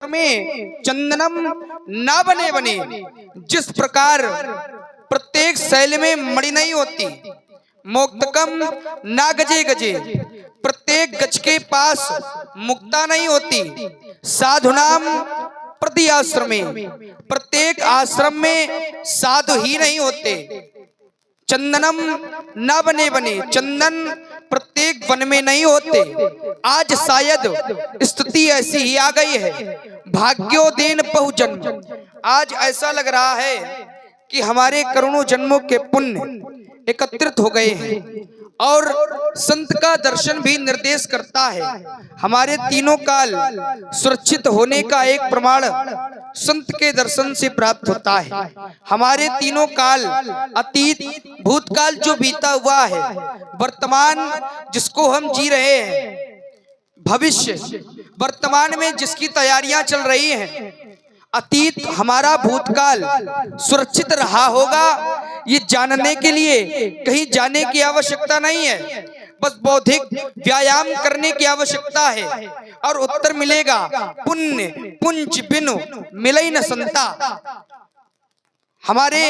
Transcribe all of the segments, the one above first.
में चंदनम ना बने बने, जिस प्रकार प्रत्येक शैल में मणि नहीं होती, मोक्तकम ना गजे गजे, प्रत्येक गज के पास मुक्ता नहीं होती, साधुनाम प्रति आश्रमे, प्रत्येक आश्रम में साधु ही नहीं होते, चंदनम ना बने बने, चंदन प्रत्येक वन में नहीं होते। आज शायद स्थिति ऐसी ही आ गई है, भाग्योदीन बहुजन्म। आज ऐसा लग रहा है कि हमारे करोड़ों जन्मों के पुण्य एकत्रित हो गए हैं और संत का दर्शन भी निर्देश करता है। हमारे तीनों काल सुरक्षित होने का एक प्रमाण संत के दर्शन से प्राप्त होता है। हमारे तीनों काल, अतीत, भूतकाल जो बीता हुआ है, वर्तमान जिसको हम जी रहे हैं, भविष्य वर्तमान में जिसकी तैयारियां चल रही हैं, अतीत हमारा भूतकाल सुरक्षित रहा होगा, ये जानने के लिए कहीं जाने की आवश्यकता नहीं है, बस बौद्धिक व्यायाम करने की आवश्यकता है और उत्तर मिलेगा। पुण्य पुंज बिनु मिले न संता। हमारे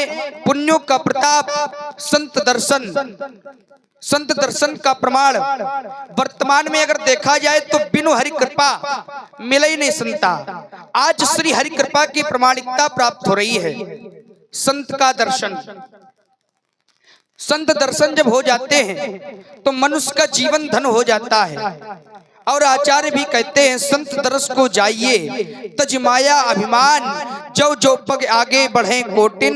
पुण्यों का प्रताप संत दर्शन का प्रमाण वर्तमान में अगर देखा जाए तो बिनु हरि कृपा मिले ही नहीं संता। आज श्री हरि कृपा की प्रमाणिकता प्राप्त हो रही है। संत का दर्शन, संत दर्शन जब हो जाते हैं तो मनुष्य का जीवन धन हो जाता है। और आचार्य भी कहते हैं, संत दर्श को जाइए तज माया अभिमान, जो जो पग आगे बढ़े कोटिन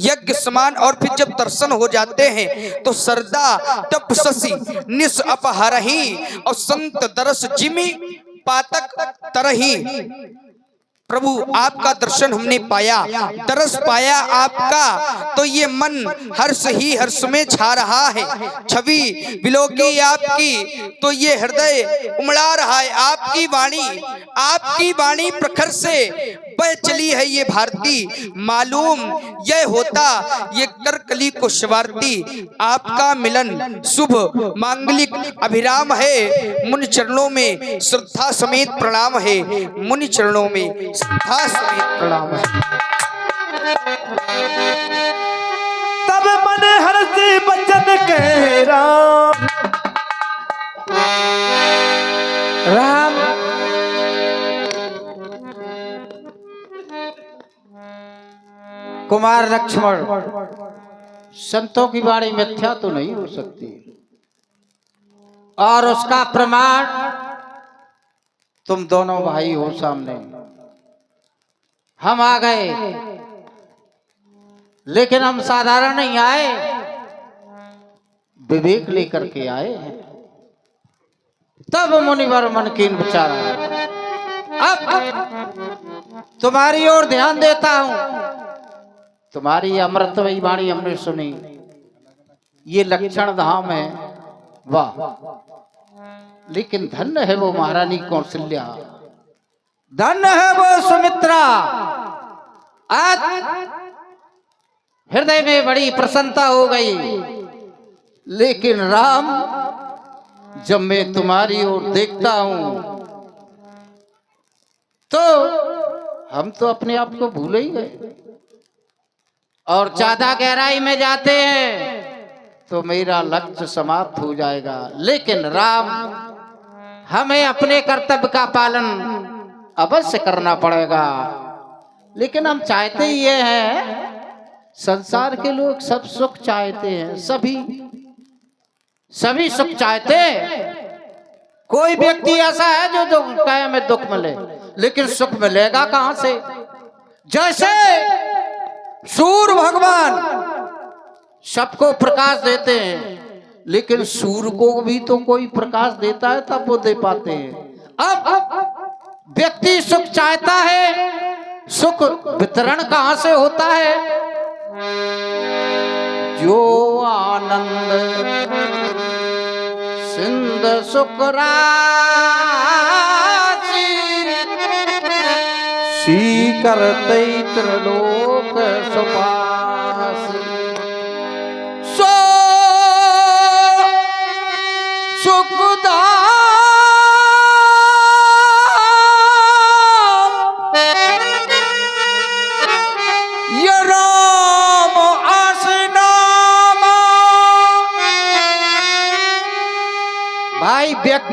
यज्ञ समान। और फिर जब दर्शन हो जाते हैं तो सरदा तप शशि निस अपहरही, और संत दर्श जिमि पातक तरही। प्रभु आपका दर्शन हमने पाया, दर्श पाया आपका, तो ये मन हर्ष ही हर्ष में छा रहा है। छवि विलोकी आपकी तो ये हृदय उमड़ा रहा है। आपकी वाणी प्रखर से बह चली है ये भारती, मालूम यह होता ये करकली को शवारती। आपका मिलन शुभ मांगलिक अभिराम है, मुनि चरणों में श्रद्धा समेत प्रणाम है, मुनि चरणों में श्रद्धा समेत प्रणाम है। तब मन हर्षि बचन कह राम राम। कुमार लक्ष्मण, संतों की वाणी मिथ्या तो नहीं हो सकती, और उसका प्रमाण तुम दोनों भाई हो सामने। हम आ गए, लेकिन हम साधारण नहीं आए, विवेक लेकर के आए हैं। तब मुनिवर मन कीन विचारा। अब तुम्हारी ओर ध्यान देता हूं। तुम्हारी अमृतमयी वाणी हमने सुनी, ये लक्षण धाम है, वाह। लेकिन धन्य है वो महारानी कौशल्या, धन्य है वो सुमित्रा। आज हृदय में बड़ी प्रसन्नता हो गई। लेकिन राम, जब मैं तुम्हारी ओर देखता हूं तो हम तो अपने आप को भूल ही गए, और ज्यादा गहराई में जाते हैं तो मेरा लक्ष्य समाप्त हो जाएगा। लेकिन राम, हमें अपने कर्तव्य का पालन अवश्य करना पड़ेगा। लेकिन हम चाहते ही ये हैं, संसार के लोग सब सुख चाहते हैं, सभी सुख चाहते हैं। कोई व्यक्ति ऐसा है जो कहे हमें दुख मिले, लेकिन सुख मिलेगा कहां से? जैसे सूर्य भगवान सबको प्रकाश देते हैं, लेकिन सूर्य को भी तो कोई प्रकाश देता है तब वो दे पाते हैं। अब व्यक्ति सुख चाहता है, सुख वितरण कहां से होता है? जो आनंद सिंध सुख राशि, शीकर त्रिलोक सुपास, सो सुखदा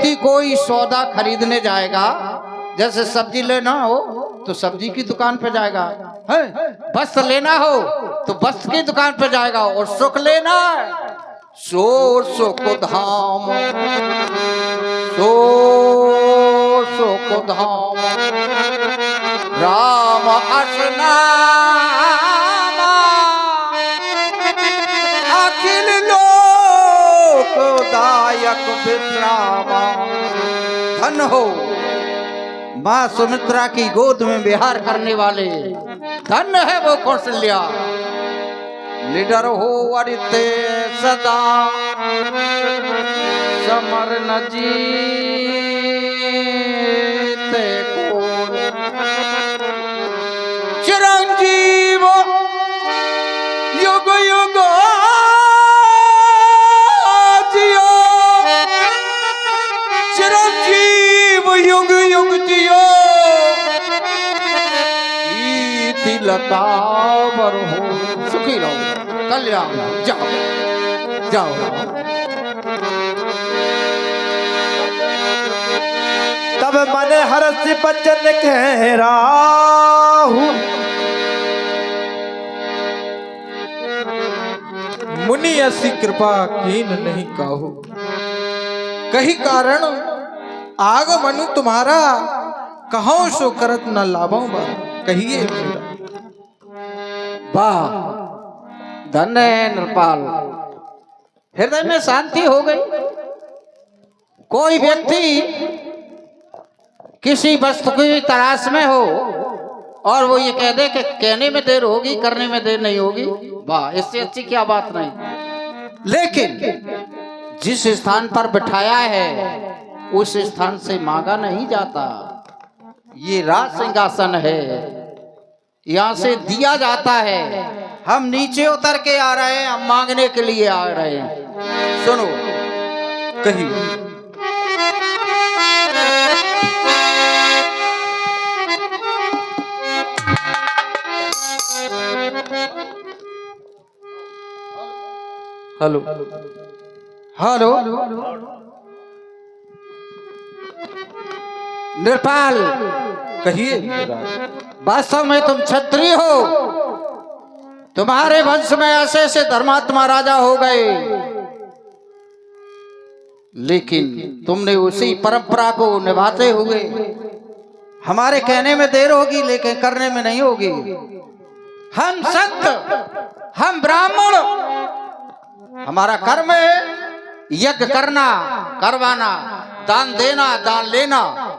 व्यक्ति कोई सौदा खरीदने जाएगा, जैसे सब्जी लेना हो तो सब्जी की दुकान पे जाएगा, है वस्त्र लेना हो तो वस्त्र की दुकान पे जाएगा, और सुख लेना सो सुख धाम, सो सुख धाम राम असनाम अखिल लोकदायक विश्राम। धन हो माँ सुमित्रा की गोद में विहार करने वाले, धन है वो कौशल्या। लीडर हो वरिते सदा समर न जीते को, चिरंजीव युग युग जियो, चिरंजीव युग युग जियो, लता बर हो, सुखी रहो, कल्याण। जाओ जाओ। तब मन हर्ष बचन कह राहु, मुनि ऐसी कृपा कीन नहीं काहू। कही कारण आगमनु तुम्हारा, कहो सो करत न लाभों बा। कहिए मेरा। वाह धन्य है नृपाल, हृदय में शांति हो गई। कोई व्यक्ति किसी वस्तु की तलाश में हो और वो ये कह दे कि कहने में देर होगी, करने में देर नहीं होगी, वाह इससे अच्छी क्या बात नहीं। लेकिन जिस स्थान पर बिठाया है उस स्थान से मांगा नहीं जाता। ये राज सिंहासन है, यहाँ से दिया जाता है। हम नीचे उतर के आ रहे हैं, हम मांगने के लिए आ रहे हैं। सुनो कही। हेलो हेलो नृपाल, कहिए। वास्तव में तुम क्षत्रिय हो, तुम्हारे वंश में ऐसे ऐसे धर्मात्मा राजा हो गए, लेकिन तुमने उसी परंपरा को निभाते हुए, हमारे कहने में देर होगी लेकिन करने में नहीं होगी। हम संत, हम ब्राह्मण, हमारा कर्म है यज्ञ करना, करवाना, दान देना, दान लेना।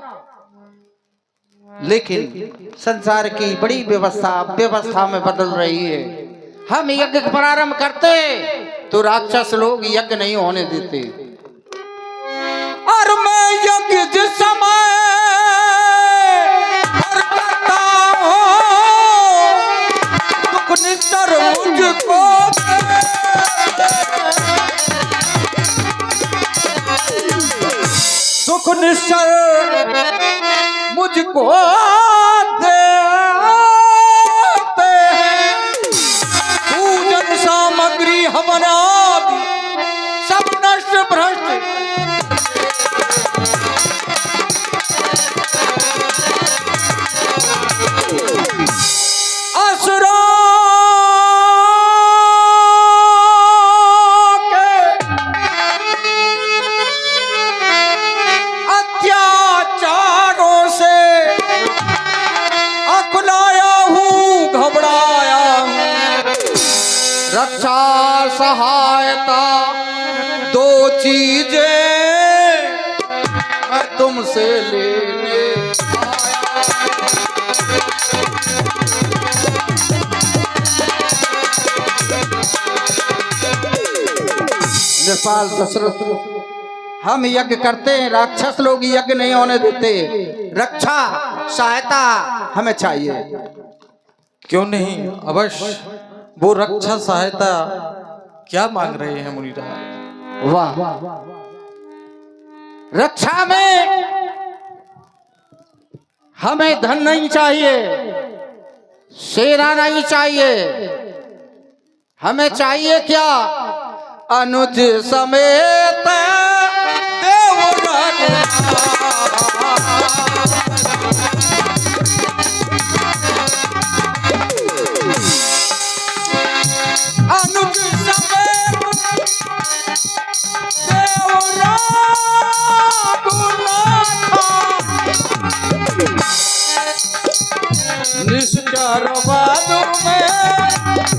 लेकिन संसार की बड़ी व्यवस्था में बदल रही है। हम यज्ञ प्रारंभ करते तो राक्षस लोग यज्ञ नहीं होने देते। और मैं यज्ञ जिस समय करता हूं, दुख निस्तर मुझको दुख निश्चर मुझको देते हैं। पूजन सामग्री हमारा सब नष्ट भ्रष्ट। असुरा रक्षा सहायता दो चीजें मैं तुमसे लेने नेपाल दशरथ, हम यज्ञ करते हैं, राक्षस लोग यज्ञ नहीं होने देते। रक्षा सहायता हमें चाहिए। क्यों नहीं, अवश्य। वो रक्षा सहायता क्या मांग रहे हैं मुनिराज? वाह, रक्षा में हमें धन नहीं चाहिए, सेना नहीं चाहिए, हमें चाहिए क्या? अनुज समेत देवरन अनुज समेत देवरा निश्चर बादू में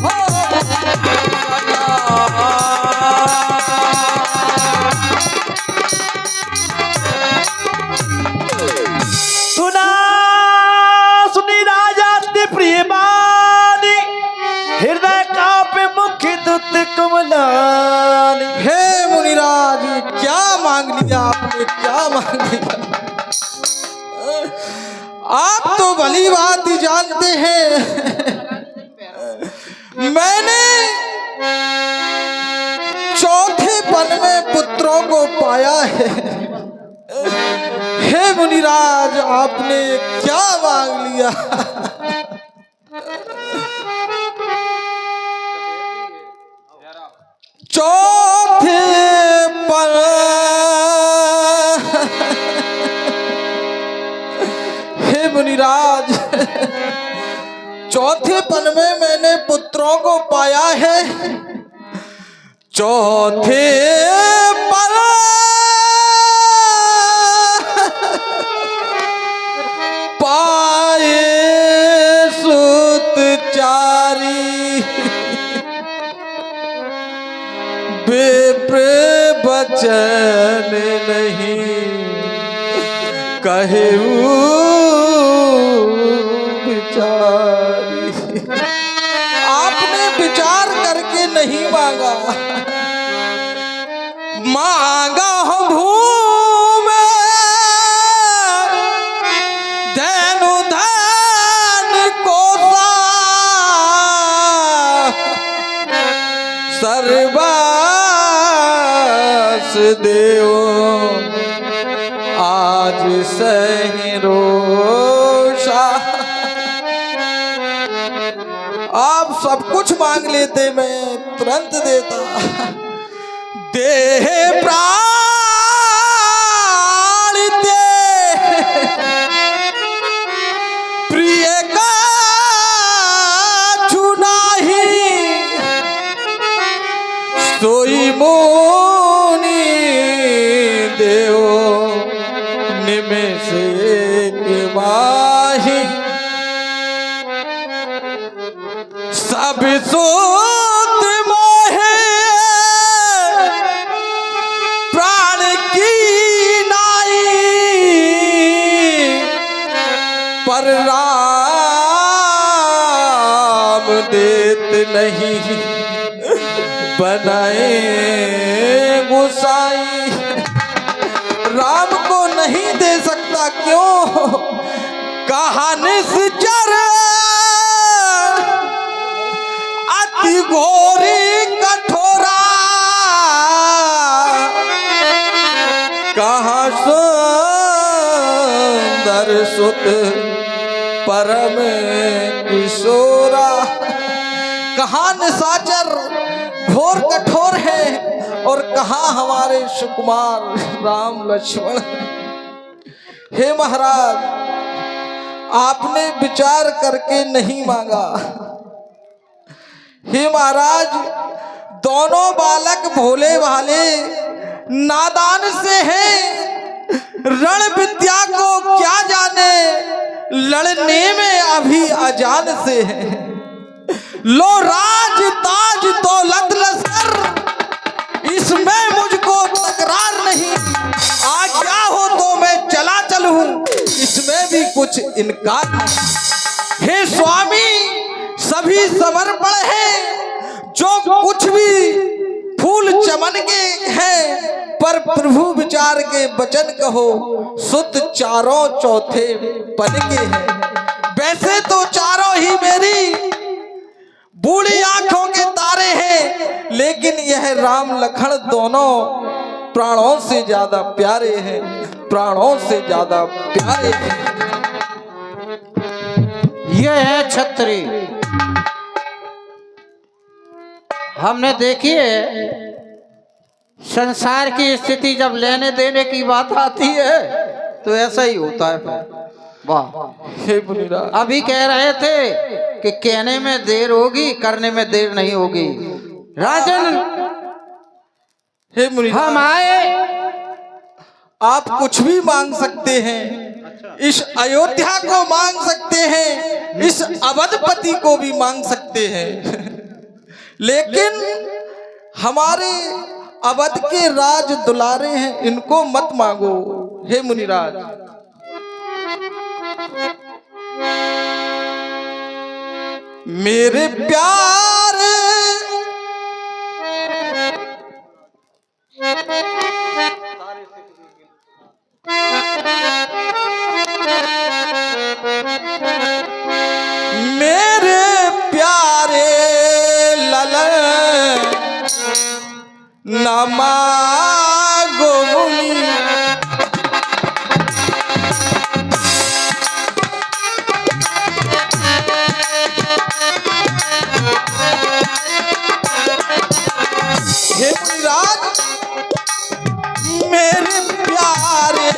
हो सुना सुनी राजा प्रिय बानी हृदय कापे मुख्य दुत कमलानी। हे मुनिराज, क्या मांग लिया आपने, क्या मांग लिया? आप तो भली बात ही जानते हैं, मैंने चौथे पन में पुत्रों को पाया है। हे मुनिराज, आपने क्या मांग लिया? चौथे पन, हे मुनिराज, चौथे पन में मैंने पुत्रों को पाया है। चौथे पन पाए सुत चारी, विप्र बचन नहीं कहे विचारी। आपने विचार करके नहीं मांगा, मांगा हो भूम धनु धन कोसा, सर्वस देव आज सही रोषा। आप सब कुछ मांग लेते, मैं तुरंत देता। देह प्राण दे प्रिय का चुनाही, सोई मोनी देव निमेष माही। सब सूत मोहे प्राण की नाई, पर राम देत नहीं बनाए गुसाई। राम को नहीं दे सकता, क्यों? कहा निश्चर अति घोरी कठोरा, कहा सुंदर सुत परम किशोरा। कहा निशाचर घोर कठोर है, और कहा हमारे सुकुमार राम लक्ष्मण। हे महाराज, आपने विचार करके नहीं मांगा। हे महाराज, दोनों बालक भोले भाले नादान से हैं, रण विद्या को क्या जाने, लड़ने में अभी अजान से हैं। लो राज ताज दौलत लश्कर, इसमें मुझको तकरार नहीं। आज्ञा हो तो मैं चला चलूं, इसमें भी कुछ इनकार नहीं। हे स्वामी, सभी समर्पण है, जो कुछ भी फूल चमन के हैं, पर प्रभु विचार के वचन कहो, सुत चारों चौथे पन के हैं। वैसे तो चारों ही मेरी बूढ़ी आंखों के तारे हैं, लेकिन यह राम लखन दोनों प्राणों से ज्यादा प्यारे हैं, प्राणों से ज्यादा प्यारे हैं। ये है छत्री। हमने देखिए संसार की स्थिति जब लेने देने की बात आती है तो ऐसा ही होता है फिर। वाह। हे मुनिराज, अभी कह रहे थे कि कहने में देर होगी, करने में देर नहीं होगी। राजन, हे मुनिराज, हम आए। आप कुछ भी मांग सकते हैं। इस अयोध्या को मांग सकते हैं, इस अवधपति को भी मांग सकते हैं, लेकिन हमारे अवध के राज दुलारे हैं, इनको मत मांगो। हे मुनिराज, मेरे प्यारे मेरे प्यारे ललन न मांगो मुनि, हे मुनिराज, मेरे प्यारे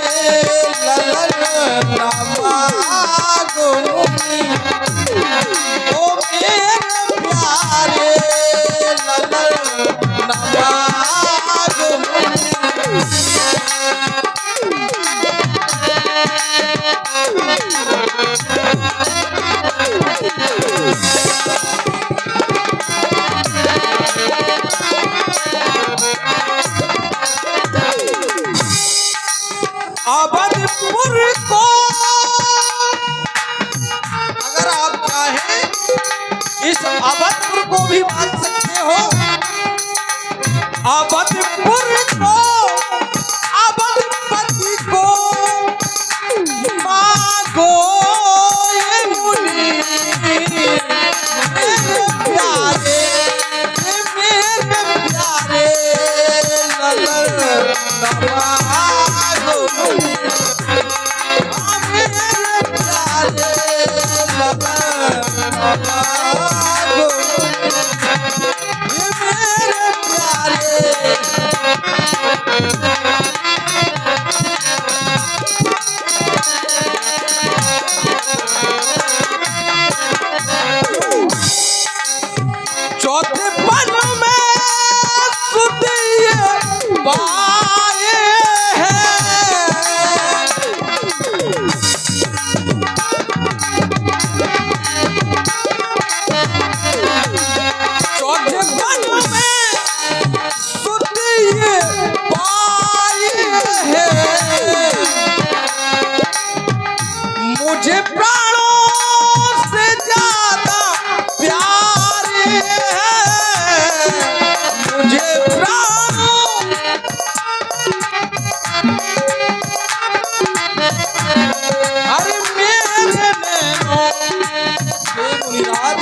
ललन न मांगो मुनि, ओ मेरे प्यारे ललन न मांगो मुनि। अवधपुर को अगर आप चाहें इस अवधपुर को भी मांग सकते हो। अवधपुर को, अवधपति को मांगो ये मुनि, मेरे प्यारे ललन न मांगो मुनि, मेरे प्यारे ललन न मांगो मुनि, मेरे प्यारे। चौथे पन में सुध ये पाए हैं, चौथे पन में सुध ये पाए हैं, मुझे प्राणों से ज्यादा प्यारे हैं, मुझे प्राणों अरे मेरे नैनों, हे मुनिराज,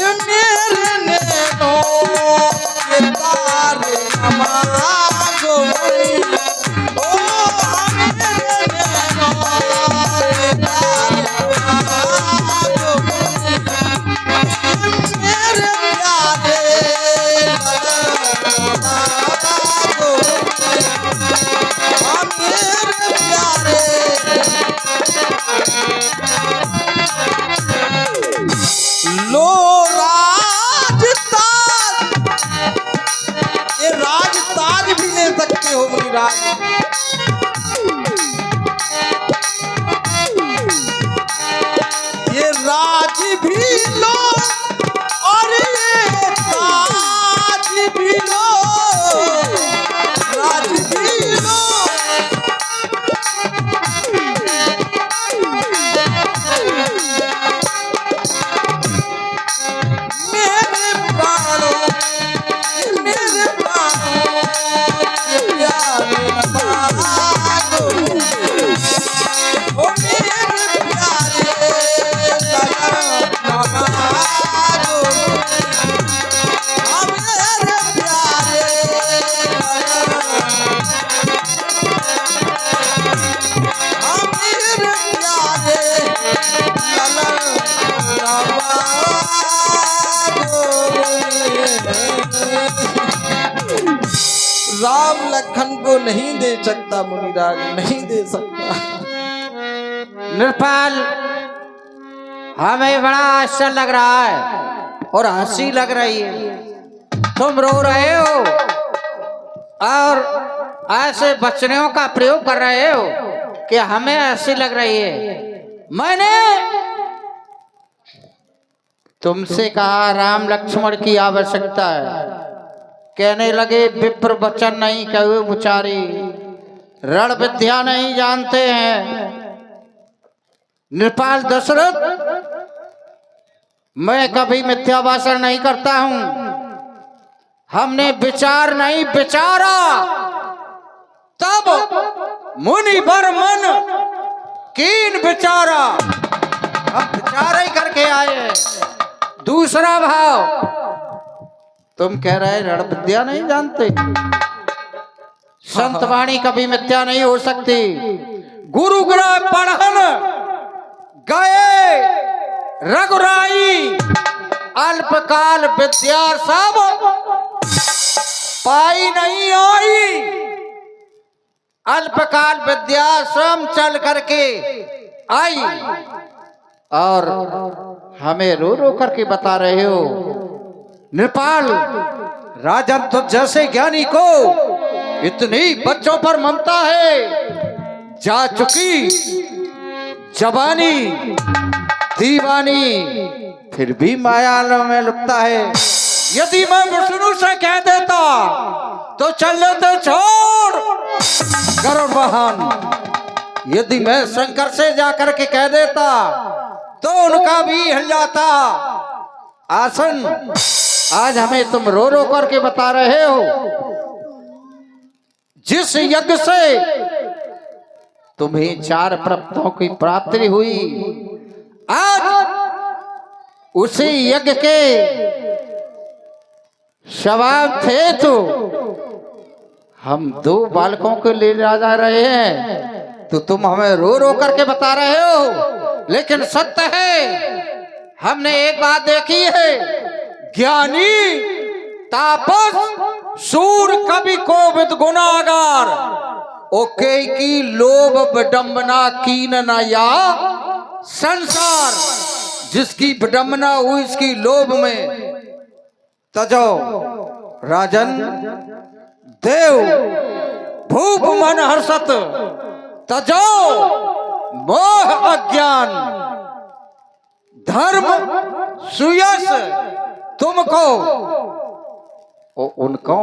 ये मेरे नैनों के तारे न मांगो मुनि, ओ मेरे नैनों के तारे न मांगो मुनि, मेरे प्यारे ललन न मांगो मुनि, मेरे प्यारे। लो राजताज, ये राजताज भी ले सकते हो मुनिराज। ये राज भी लो और ये ताज भी लो, राज भी लो। मेरे प्राणों के प्यारे न को नहीं दे सकता मुनिराज, नहीं दे सकता। नृपाल, हमें बड़ा आश्चर्य लग रहा है और हंसी लग रही है। तुम रो रहे हो और ऐसे वचनों का प्रयोग कर रहे हो कि हमें हंसी लग रही है। मैंने तुमसे कहा राम लक्ष्मण की आवश्यकता है, कहने लगे विप्र वचन नहीं कहे उचारी, रण विद्या नहीं जानते हैं। नृपाल दशरथ, मैं कभी मिथ्या भाषण नहीं करता हूं। हमने विचार नहीं विचारा, तब मुनि भर मन कीन विचारा। हम विचार ही करके आए हैं। दूसरा भाव, तुम कह रहे रण विद्या नहीं जानते। संत वाणी कभी मिथ्या नहीं हो सकती। गुरु ग्रह पढ़न गए रघुराई, अल्पकाल विद्या सब पाई नहीं आई। अल्पकाल विद्या स्वयं चल करके आई और हमें रो रो करके बता रहे हो। नृपाल, राजन तो जैसे ज्ञानी को इतनी बच्चों पर ममता है, जा चुकी जवानी दीवानी फिर भी माया में लुकता है। यदि मैं विष्णु से कह देता तो चल लेते छोड़ गरुड़ वाहन। यदि मैं शंकर से जाकर के कह देता तो उनका भी हिल जाता आसन। आज हमें तुम रो रो करके बता रहे हो, जिस यज्ञ से तुम्हें 4 प्रपत्तों की प्राप्ति हुई, आज उसी यज्ञ के शवाब थे तो हम 2 बालकों को ले जा रहे हैं, तो तुम हमें रो रो करके बता रहे हो। लेकिन सत्य है, हमने एक बात देखी है, ज्ञानी तापस सूर कवि कोविद गुनागार, ओके की लोभ विडंबना कीन न या संसार। जिसकी विडंबना हुई इसकी लोभ में, तजो राजन देव भूप मन हर्षत, तजो मोह अज्ञान, धर्म सुयश तुमको उनको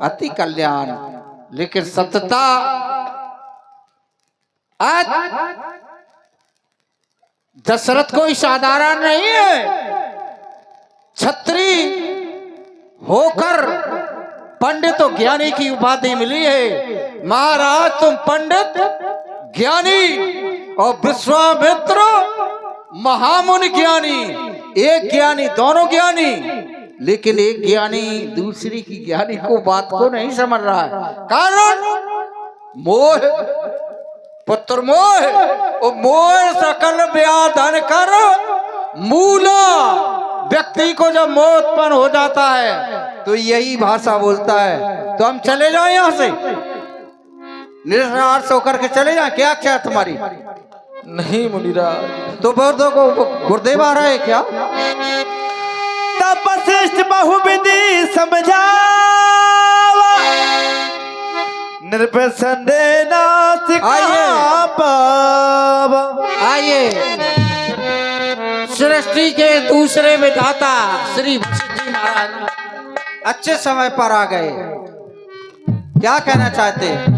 अति कल्याण। लेकिन सत्यता आज दशरथ कोई साधारण नहीं है। छत्री होकर पंडित और ज्ञानी की उपाधि मिली है। महाराज, तुम पंडित ज्ञानी और विश्वामित्र महामुनि ज्ञानी, एक ज्ञानी दोनों ज्ञानी, लेकिन एक ज्ञानी दूसरी की ज्ञानी को बात को नहीं समझ रहा है। कारण मोह, पुत्र मोह, और मोह सकल व्याधन कर मूला। व्यक्ति को जब मोह उत्पन्न हो जाता है तो यही भाषा बोलता है। तो हम चले जाए यहाँ से, निराश होकर के चले जाए। क्या क्या तुम्हारी? नहीं मुनिराज। तो बहुतों को गुरुदेव आ रहा है क्या? तब वशिष्ठ बहुविधि समझावा, निर्भय संदेह नासिक पावा। आइए, सृष्टि के दूसरे विधाता श्री वशिष्ठ जी महाराज अच्छे समय पर आ गए। क्या कहना चाहते हैं?